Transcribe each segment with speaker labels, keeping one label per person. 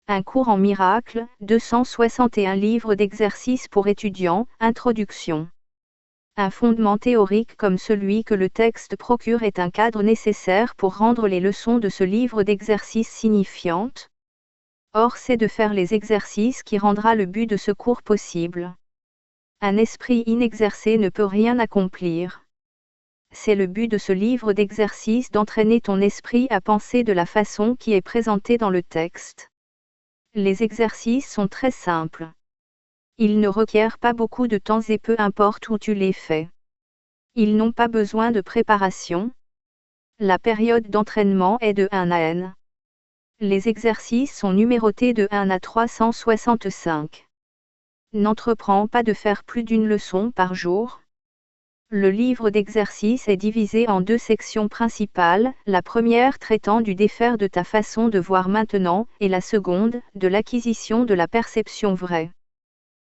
Speaker 1: Un cours en miracle, 261 livres d'exercices pour étudiants, introduction. Un fondement théorique comme celui que le texte procure est un cadre nécessaire pour rendre les leçons de ce livre d'exercices signifiantes. Or c'est de faire les exercices qui rendra le but de ce cours possible. Un esprit inexercé ne peut rien accomplir. C'est le but de ce livre d'exercices d'entraîner ton esprit à penser de la façon qui est présentée dans le texte. Les exercices sont très simples. Ils ne requièrent pas beaucoup de temps et peu importe où tu les fais. Ils n'ont pas besoin de préparation. La période d'entraînement est de 1 à n. Les exercices sont numérotés de 1 à 365. N'entreprends pas de faire plus d'une leçon par jour. Le livre d'exercices est divisé en 2 sections principales, la première traitant du défaire de ta façon de voir maintenant, et la seconde, de l'acquisition de la perception vraie.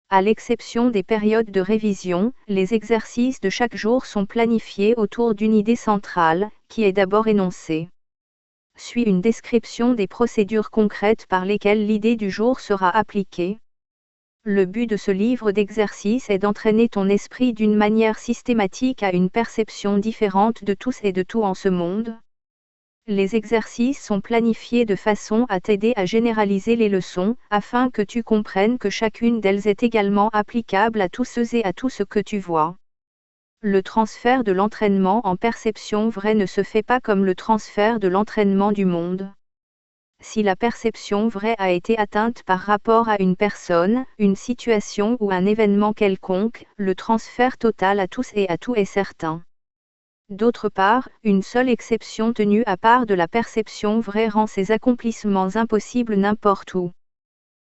Speaker 1: À l'exception des périodes de révision, les exercices de chaque jour sont planifiés autour d'une idée centrale, qui est d'abord énoncée. Suit une description des procédures concrètes par lesquelles l'idée du jour sera appliquée. Le but de ce livre d'exercices est d'entraîner ton esprit d'une manière systématique à une perception différente de tous et de tout en ce monde. Les exercices sont planifiés de façon à t'aider à généraliser les leçons, afin que tu comprennes que chacune d'elles est également applicable à tous ceux et à tout ce que tu vois. Le transfert de l'entraînement en perception vraie ne se fait pas comme le transfert de l'entraînement du monde. Si la perception vraie a été atteinte par rapport à une personne, une situation ou un événement quelconque, le transfert total à tous et à tout est certain. D'autre part, une seule exception tenue à part de la perception vraie rend ces accomplissements impossibles n'importe où.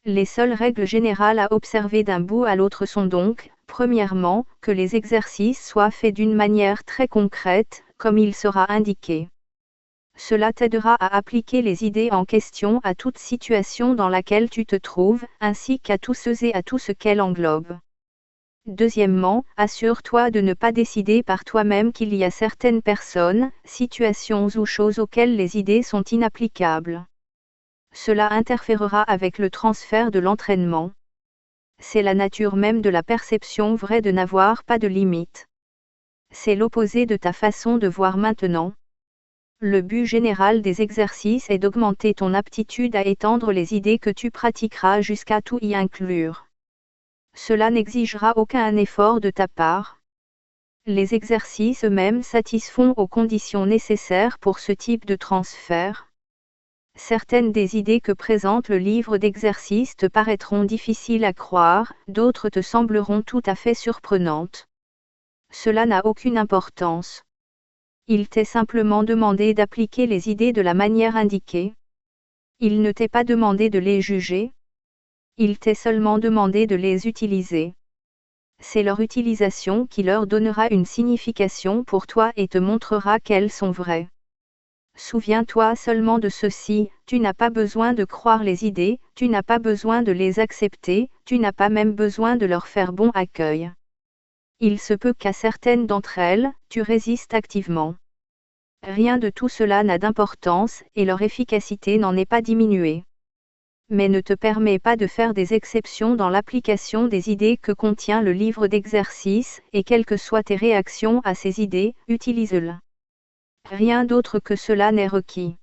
Speaker 1: Les seules règles générales à observer d'un bout à l'autre sont donc, premièrement, que les exercices soient faits d'une manière très concrète, comme il sera indiqué. Cela t'aidera à appliquer les idées en question à toute situation dans laquelle tu te trouves, ainsi qu'à tous ceux et à tout ce qu'elle englobe. Deuxièmement, assure-toi de ne pas décider par toi-même qu'il y a certaines personnes, situations ou choses auxquelles les idées sont inapplicables. Cela interférera avec le transfert de l'entraînement. C'est la nature même de la perception vraie de n'avoir pas de limite. C'est l'opposé de ta façon de voir maintenant. Le but général des exercices est d'augmenter ton aptitude à étendre les idées que tu pratiqueras jusqu'à tout y inclure. Cela n'exigera aucun effort de ta part. Les exercices eux-mêmes satisfont aux conditions nécessaires pour ce type de transfert. Certaines des idées que présente le livre d'exercices te paraîtront difficiles à croire, d'autres te sembleront tout à fait surprenantes. Cela n'a aucune importance. Il t'est simplement demandé d'appliquer les idées de la manière indiquée. Il ne t'est pas demandé de les juger. Il t'est seulement demandé de les utiliser. C'est leur utilisation qui leur donnera une signification pour toi et te montrera qu'elles sont vraies. Souviens-toi seulement de ceci, tu n'as pas besoin de croire les idées, tu n'as pas besoin de les accepter, tu n'as pas même besoin de leur faire bon accueil. Il se peut qu'à certaines d'entre elles, tu résistes activement. Rien de tout cela n'a d'importance, et leur efficacité n'en est pas diminuée. Mais ne te permets pas de faire des exceptions dans l'application des idées que contient le livre d'exercices, et quelles que soient tes réactions à ces idées, utilise-les. Rien d'autre que cela n'est requis.